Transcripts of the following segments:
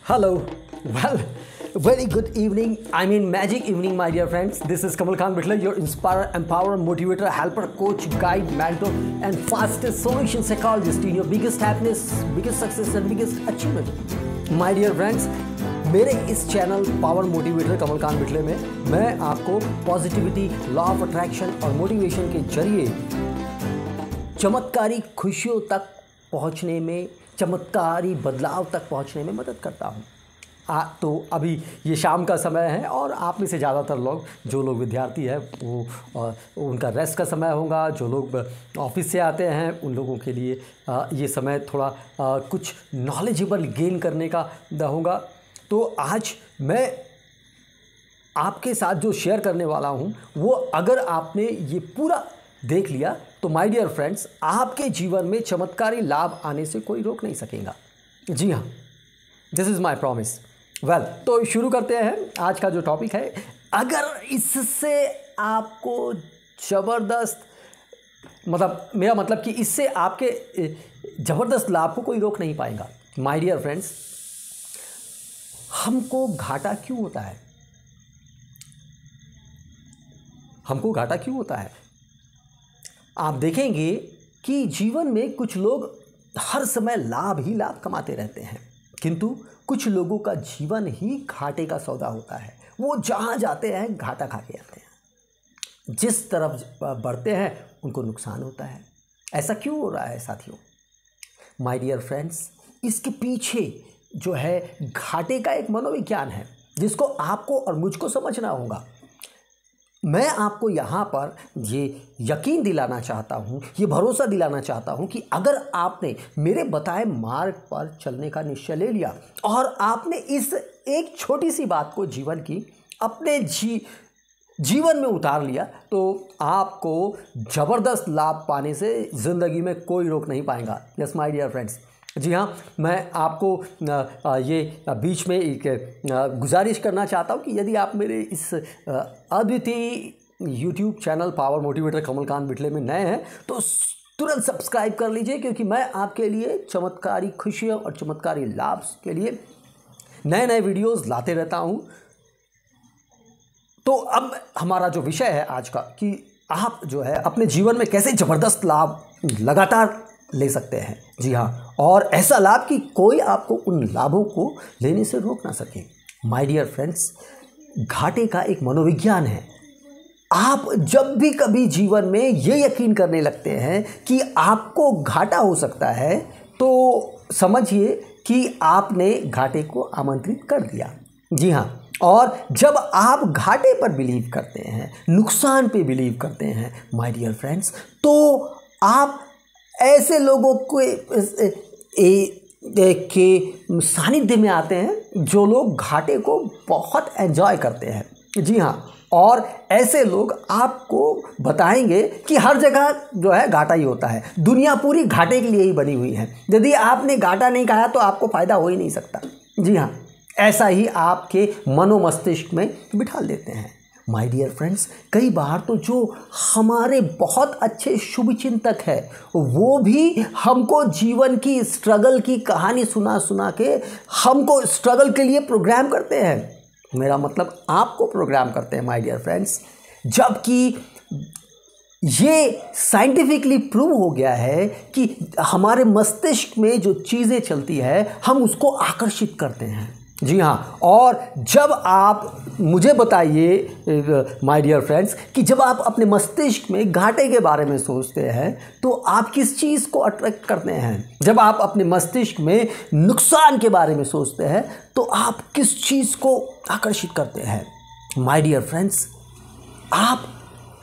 Hello. Well, very good evening. I mean, magic evening, my dear friends. This is Kamal Khan Bitler, your inspirer, empowerer, motivator, helper, coach, guide, mentor, and fastest solution psychologist in your biggest happiness, biggest success, and biggest achievement. My dear friends, मेरे इस channel power motivator कमल खान बिटले में मैं आपको positivity, law of attraction और motivation के जरिए चमत्कारी खुशियों तक पहुंचने में, चमत्कारी बदलाव तक पहुंचने में मदद करता हूं। तो अभी ये शाम का समय है और आप में से ज़्यादातर लोग, जो लोग विद्यार्थी हैं वो उनका रेस्ट का समय होगा। जो लोग ऑफिस से आते हैं उन लोगों के लिए ये समय थोड़ा कुछ नॉलेजेबल गेन करने का होगा। तो आज मैं आपके साथ जो शेयर करने वाला हूँ वो अगर आपने ये पूरा देख लिया तो माय डियर फ्रेंड्स, आपके जीवन में चमत्कारी लाभ आने से कोई रोक नहीं सकेगा। जी हाँ, this is my promise. Well, तो शुरू करते हैं आज का जो टॉपिक है। अगर इससे आपको ज़बरदस्त मेरा मतलब कि इससे आपके ज़बरदस्त लाभ को कोई रोक नहीं पाएगा। माय डियर फ्रेंड्स, हमको घाटा क्यों होता है? हमको घाटा क्यों होता है? आप देखेंगे कि जीवन में कुछ लोग हर समय लाभ ही लाभ कमाते रहते हैं, किंतु कुछ लोगों का जीवन ही घाटे का सौदा होता है। वो जहाँ जाते हैं घाटा खा के आते हैं, जिस तरफ बढ़ते हैं उनको नुकसान होता है। ऐसा क्यों हो रहा है साथियों? माय डियर फ्रेंड्स, इसके पीछे जो है घाटे का एक मनोविज्ञान है जिसको आपको और मुझको समझना होगा। मैं आपको यहाँ पर ये यकीन दिलाना चाहता हूँ, ये भरोसा दिलाना चाहता हूँ कि अगर आपने मेरे बताए मार्ग पर चलने का निश्चय ले लिया और आपने इस एक छोटी सी बात को जीवन की अपने जीवन में उतार लिया तो आपको ज़बरदस्त लाभ पाने से ज़िंदगी में कोई रोक नहीं पाएगा। यस माय डियर फ्रेंड्स, जी हाँ, मैं आपको ये बीच में एक गुजारिश करना चाहता हूँ कि यदि आप मेरे इस अद्वितीय यूट्यूब चैनल पावर मोटिवेटर कमल खान बिटले में नए हैं तो तुरंत सब्सक्राइब कर लीजिए, क्योंकि मैं आपके लिए चमत्कारी खुशियों और चमत्कारी लाभ के लिए नए नए वीडियोस लाते रहता हूँ। तो अब हमारा जो विषय है आज का कि आप जो है अपने जीवन में कैसे ज़बरदस्त लाभ लगातार ले सकते हैं। जी हाँ, और ऐसा लाभ कि कोई आपको उन लाभों को लेने से रोक ना सके। माय डियर फ्रेंड्स, घाटे का एक मनोविज्ञान है। आप जब भी कभी जीवन में ये यकीन करने लगते हैं कि आपको घाटा हो सकता है तो समझिए कि आपने घाटे को आमंत्रित कर दिया। जी हाँ, और जब आप घाटे पर बिलीव करते हैं, नुकसान पे बिलीव करते हैं माय डियर फ्रेंड्स, तो आप ऐसे लोगों के सानिध्य में आते हैं जो लोग घाटे को बहुत एंजॉय करते हैं। जी हाँ, और ऐसे लोग आपको बताएंगे कि हर जगह जो है घाटा ही होता है। दुनिया पूरी घाटे के लिए ही बनी हुई है। यदि आपने घाटा नहीं खाया तो आपको फ़ायदा हो ही नहीं सकता। जी हाँ, ऐसा ही आपके मनोमस्तिष्क में बिठा देते हैं। माय डियर फ्रेंड्स, कई बार तो जो हमारे बहुत अच्छे शुभचिंतक है वो भी हमको जीवन की स्ट्रगल की कहानी सुना के हमको स्ट्रगल के लिए प्रोग्राम करते हैं। मेरा मतलब आपको प्रोग्राम करते हैं माय डियर फ्रेंड्स, जबकि ये साइंटिफिकली प्रूव हो गया है कि हमारे मस्तिष्क में जो चीज़ें चलती है हम उसको आकर्षित करते हैं। जी हाँ, और जब आप मुझे बताइए माय डियर फ्रेंड्स कि जब आप अपने मस्तिष्क में घाटे के बारे में सोचते हैं तो आप किस चीज़ को अट्रैक्ट करते हैं? जब आप अपने मस्तिष्क में नुकसान के बारे में सोचते हैं तो आप किस चीज़ को आकर्षित करते हैं? माय डियर फ्रेंड्स, आप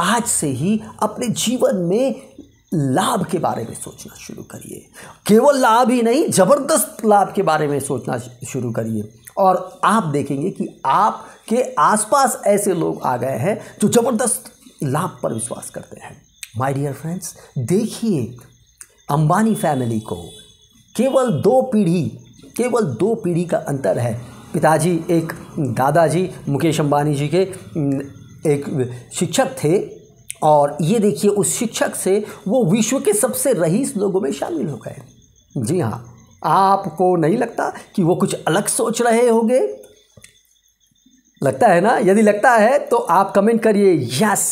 आज से ही अपने जीवन में लाभ के बारे में सोचना शुरू करिए। केवल लाभ ही नहीं, ज़बरदस्त लाभ के बारे में सोचना शुरू करिए और आप देखेंगे कि आपके आसपास ऐसे लोग आ गए हैं जो ज़बरदस्त लाभ पर विश्वास करते हैं। माय डियर फ्रेंड्स, देखिए अंबानी फैमिली को केवल दो पीढ़ी का अंतर है। पिताजी एक दादाजी मुकेश अंबानी जी के एक शिक्षक थे और ये देखिए उस शिक्षक से वो विश्व के सबसे रईस लोगों में शामिल हो गए। जी हाँ, आपको नहीं लगता कि वो कुछ अलग सोच रहे होंगे? लगता है ना? यदि लगता है तो आप कमेंट करिए यस।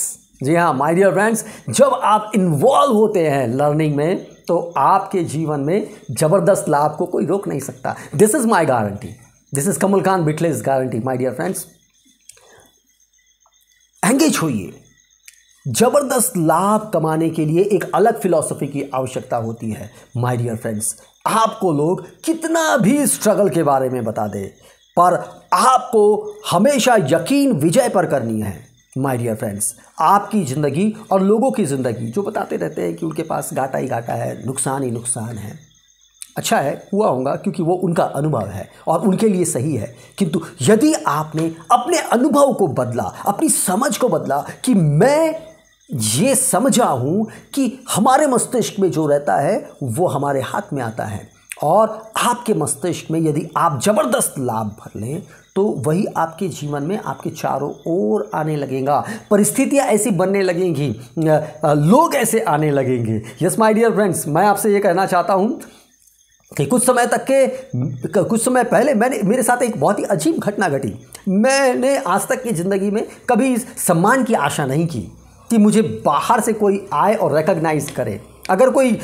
जी हाँ माय डियर फ्रेंड्स, जब आप इन्वॉल्व होते हैं लर्निंग में तो आपके जीवन में ज़बरदस्त लाभ को कोई रोक नहीं सकता। This is my guarantee, this is Kamalkant Bitle's guarantee my dear friends. Engage होइए। ज़बरदस्त लाभ कमाने के लिए एक अलग फिलॉसफी की आवश्यकता होती है माय डियर फ्रेंड्स। आपको लोग कितना भी स्ट्रगल के बारे में बता दें, पर आपको हमेशा यकीन विजय पर करनी है माय डियर फ्रेंड्स। आपकी ज़िंदगी और लोगों की ज़िंदगी जो बताते रहते हैं कि उनके पास घाटा ही घाटा है, नुकसान ही नुकसान है, अच्छा है हुआ होगा क्योंकि वो उनका अनुभव है और उनके लिए सही है। किंतु यदि आपने अपने अनुभव को बदला, अपनी समझ को बदला कि मैं ये समझा हूँ कि हमारे मस्तिष्क में जो रहता है वो हमारे हाथ में आता है, और आपके मस्तिष्क में यदि आप ज़बरदस्त लाभ भर लें तो वही आपके जीवन में आपके चारों ओर आने लगेगा, परिस्थितियाँ ऐसी बनने लगेंगी, लोग ऐसे आने लगेंगे। यस माय डियर फ्रेंड्स, मैं आपसे ये कहना चाहता हूँ कि कुछ समय पहले मेरे साथ एक बहुत ही अजीब घटना घटी। मैंने आज तक की ज़िंदगी में कभी सम्मान की आशा नहीं की कि मुझे बाहर से कोई आए और रिकॉग्नाइज़ करे। अगर कोई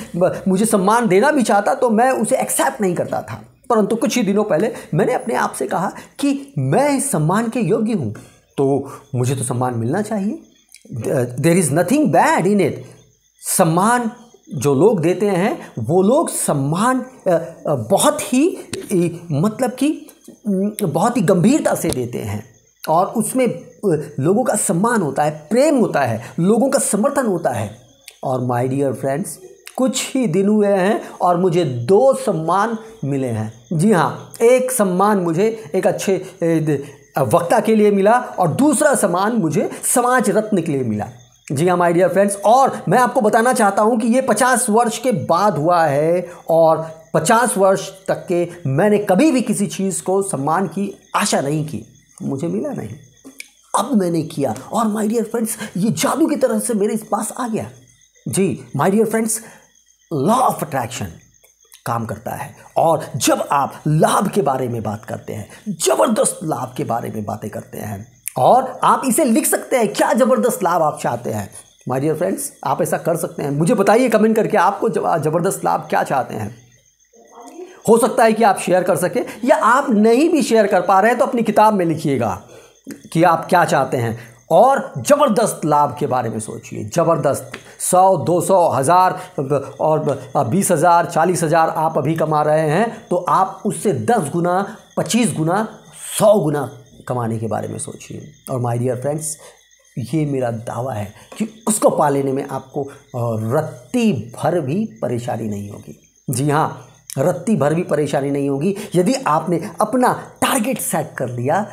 मुझे सम्मान देना भी चाहता तो मैं उसे एक्सेप्ट नहीं करता था, परंतु कुछ ही दिनों पहले मैंने अपने आप से कहा कि मैं सम्मान के योग्य हूँ, तो मुझे तो सम्मान मिलना चाहिए। There is nothing bad in it. सम्मान जो लोग देते हैं वो लोग सम्मान बहुत ही मतलब कि बहुत ही गंभीरता से देते हैं, और उसमें लोगों का सम्मान होता है, प्रेम होता है, लोगों का समर्थन होता है। और माय डियर फ्रेंड्स, कुछ ही दिन हुए हैं और मुझे 2 सम्मान मिले हैं। जी हाँ, एक सम्मान मुझे एक अच्छे वक्ता के लिए मिला और दूसरा सम्मान मुझे समाज रत्न के लिए मिला। जी हाँ माय डियर फ्रेंड्स, और मैं आपको बताना चाहता हूँ कि ये 50 वर्ष के बाद हुआ है, और 50 वर्ष तक के मैंने कभी भी किसी चीज़ को सम्मान की आशा नहीं की, मुझे मिला नहीं। अब मैंने किया और माय डियर फ्रेंड्स ये जादू की तरह से मेरे इस पास आ गया। जी my dear friends, law of attraction काम करता है, और जब आप लाभ के बारे में बात करते हैं, ज़बरदस्त लाभ के बारे में बातें करते हैं, और आप इसे लिख सकते हैं क्या ज़बरदस्त लाभ आप चाहते हैं। माय डियर फ्रेंड्स, आप ऐसा कर सकते हैं। मुझे बताइए कमेंट करके आपको ज़बरदस्त लाभ क्या चाहते हैं। हो सकता है कि आप शेयर कर सकें, या आप नहीं भी शेयर कर पा रहे हैं तो अपनी किताब में लिखिएगा कि आप क्या चाहते हैं, और ज़बरदस्त लाभ के बारे में सोचिए। ज़बरदस्त 100, 200, 1000 और 20,000, 40,000 आप अभी कमा रहे हैं, तो आप उससे 10 गुना, 25 गुना, 100 गुना कमाने के बारे में सोचिए। और माय डियर फ्रेंड्स, ये मेरा दावा है कि उसको पा लेने में आपको रत्ती भर भी परेशानी नहीं होगी। जी हाँ, रत्ती भर भी परेशानी नहीं होगी यदि आपने अपना टारगेट सेट कर लिया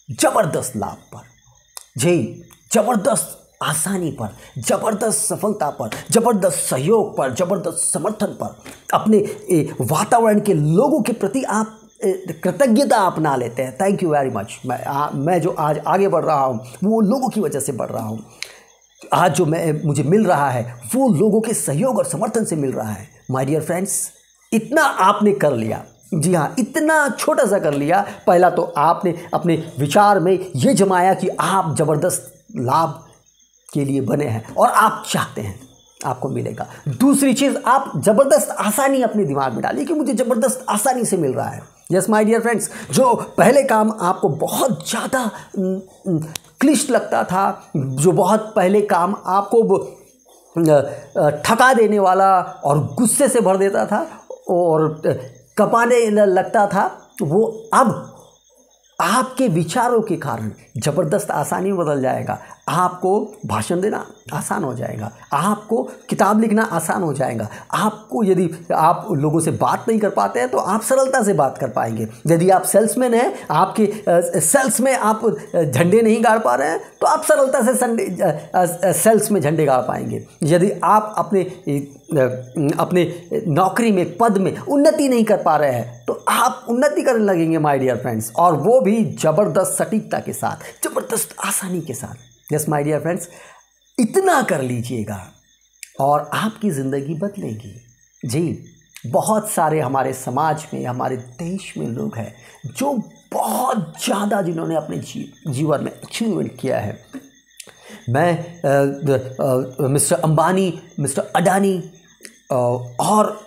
ज़बरदस्त लाभ पर, जी ज़बरदस्त आसानी पर, ज़बरदस्त सफलता पर, ज़बरदस्त सहयोग पर, ज़बरदस्त समर्थन पर, अपने वातावरण के लोगों के प्रति आप कृतज्ञता अपना लेते हैं। Thank you very much. मैं जो आज आगे बढ़ रहा हूँ वो लोगों की वजह से बढ़ रहा हूँ। आज जो मुझे मिल रहा है वो लोगों के सहयोग और समर्थन से मिल रहा है। माय डियर फ्रेंड्स, इतना आपने कर लिया। जी हाँ, इतना छोटा सा कर लिया। पहला तो आपने अपने विचार में ये जमाया कि आप ज़बरदस्त लाभ के लिए बने हैं और आप चाहते हैं आपको मिलेगा। दूसरी चीज़, आप ज़बरदस्त आसानी अपने दिमाग में डालिए कि मुझे ज़बरदस्त आसानी से मिल रहा है। यस माय डियर फ्रेंड्स, जो पहले काम आपको बहुत ज़्यादा क्लिष्ट लगता था, जो बहुत पहले काम आपको थका देने वाला और गुस्से से भर देता था और कपाने लगता था, वो अब आपके विचारों के कारण ज़बरदस्त आसानी में बदल जाएगा। आपको भाषण देना आसान हो जाएगा, आपको किताब लिखना आसान हो जाएगा, आपको यदि आप लोगों से बात नहीं कर पाते हैं तो आप सरलता से बात कर पाएंगे। यदि आप सेल्समैन हैं, आपके सेल्स में आप झंडे नहीं गाड़ पा रहे हैं तो आप सरलता से सेल्स में झंडे गाड़ पाएंगे। यदि आप अपने नौकरी में, पद में उन्नति नहीं कर पा रहे हैं तो आप उन्नति करने लगेंगे माय डियर फ्रेंड्स, और वो भी ज़बरदस्त सटीकता के साथ, ज़बरदस्त आसानी के साथ। यस माय डियर फ्रेंड्स, इतना कर लीजिएगा और आपकी ज़िंदगी बदलेगी। जी, बहुत सारे हमारे समाज में, हमारे देश में लोग हैं जो बहुत ज़्यादा, जिन्होंने अपने जीवन में अचीवमेंट किया है। मैं मिस्टर अंबानी, मिस्टर अडानी और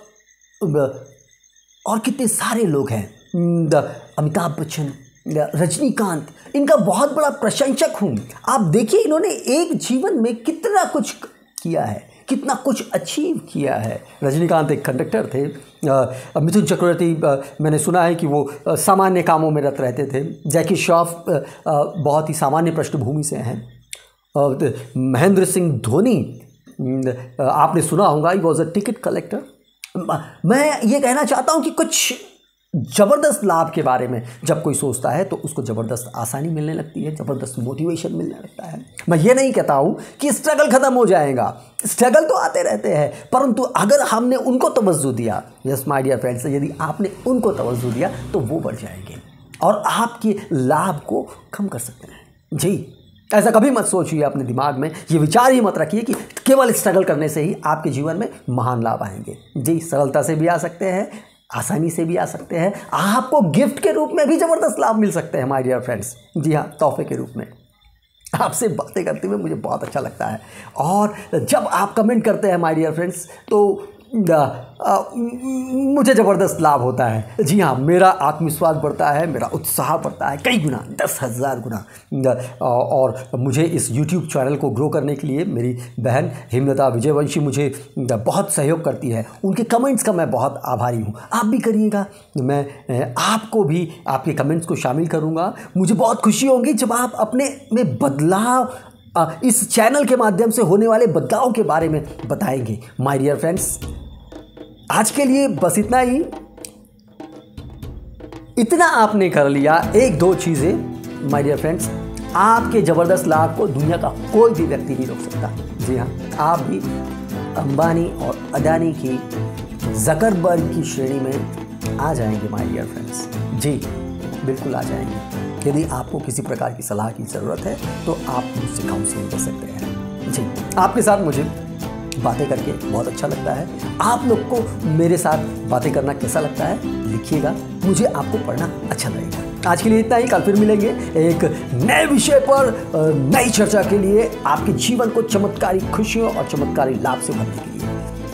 कितने सारे लोग हैं, अमिताभ बच्चन, रजनीकांत, इनका बहुत बड़ा प्रशंसक हूँ। आप देखिए इन्होंने एक जीवन में कितना कुछ किया है, कितना कुछ अचीव किया है। रजनीकांत एक कंडक्टर थे। मिथुन चक्रवर्ती, मैंने सुना है कि वो सामान्य कामों में रत रहते थे। जैकी श्रॉफ बहुत ही सामान्य पृष्ठभूमि से हैं। महेंद्र सिंह धोनी, आपने सुना होगा, he was a ticket collector. मैं ये कहना चाहता हूँ कि कुछ ज़बरदस्त लाभ के बारे में जब कोई सोचता है तो उसको ज़बरदस्त आसानी मिलने लगती है, ज़बरदस्त मोटिवेशन मिलने लगता है। मैं ये नहीं कहता हूँ कि स्ट्रगल ख़त्म हो जाएगा, स्ट्रगल तो आते रहते हैं, परंतु अगर हमने उनको तवज्जो दिया, यस माय डियर फ्रेंड्स, यदि आपने उनको तवज्जो दिया तो वो बढ़ जाएंगे और आपके लाभ को कम कर सकते हैं। जी, ऐसा कभी मत सोचिए अपने दिमाग में, ये विचार ही मत रखिए कि केवल स्ट्रगल करने से ही आपके जीवन में महान लाभ आएंगे। जी, सरलता से भी आ सकते हैं, आसानी से भी आ सकते हैं, आपको गिफ्ट के रूप में भी ज़बरदस्त लाभ मिल सकते हैं माय डियर फ्रेंड्स। जी हाँ, तोहफे के रूप में। आपसे बातें करते हुए मुझे बहुत अच्छा लगता है, और जब आप कमेंट करते हैं माय डियर फ्रेंड्स तो मुझे ज़बरदस्त लाभ होता है। जी हाँ, मेरा आत्मविश्वास बढ़ता है, मेरा उत्साह बढ़ता है कई गुना, 10,000 गुना। और मुझे इस YouTube चैनल को ग्रो करने के लिए मेरी बहन हेमलता विजयवंशी मुझे बहुत सहयोग करती है। उनके कमेंट्स का मैं बहुत आभारी हूँ। आप भी करिएगा, मैं आपको भी आपके कमेंट्स को शामिल करूँगा। मुझे बहुत खुशी होगी जब आप अपने में बदलाव, इस चैनल के माध्यम से होने वाले बदलाव के बारे में बताएंगे। माय डियर फ्रेंड्स, आज के लिए बस इतना ही। इतना आपने कर लिया, 1-2 चीज़ें माय डियर फ्रेंड्स, आपके ज़बरदस्त लाभ को दुनिया का कोई भी व्यक्ति नहीं रोक सकता। जी हाँ, आप भी अंबानी और अडानी की, ज़करबर्ग की श्रेणी में आ जाएंगे माय डियर फ्रेंड्स। जी बिल्कुल आ जाएंगे। यदि आपको किसी प्रकार की सलाह की ज़रूरत है तो आप मुझसे काउंसलिंग कर सकते हैं। जी, आपके साथ मुझे बातें करके बहुत अच्छा लगता है। आप लोग को मेरे साथ बातें करना कैसा लगता है लिखिएगा, मुझे आपको पढ़ना अच्छा लगेगा। आज के लिए इतना ही, कल फिर मिलेंगे एक नए विषय पर, नई चर्चा के लिए, आपके जीवन को चमत्कारी खुशियों और चमत्कारी लाभ से भरने के लिए।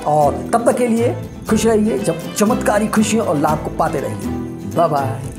और तब तक के लिए खुश रहिए, जब चमत्कारी खुशियों और लाभ को पाते रहिए। Bye bye.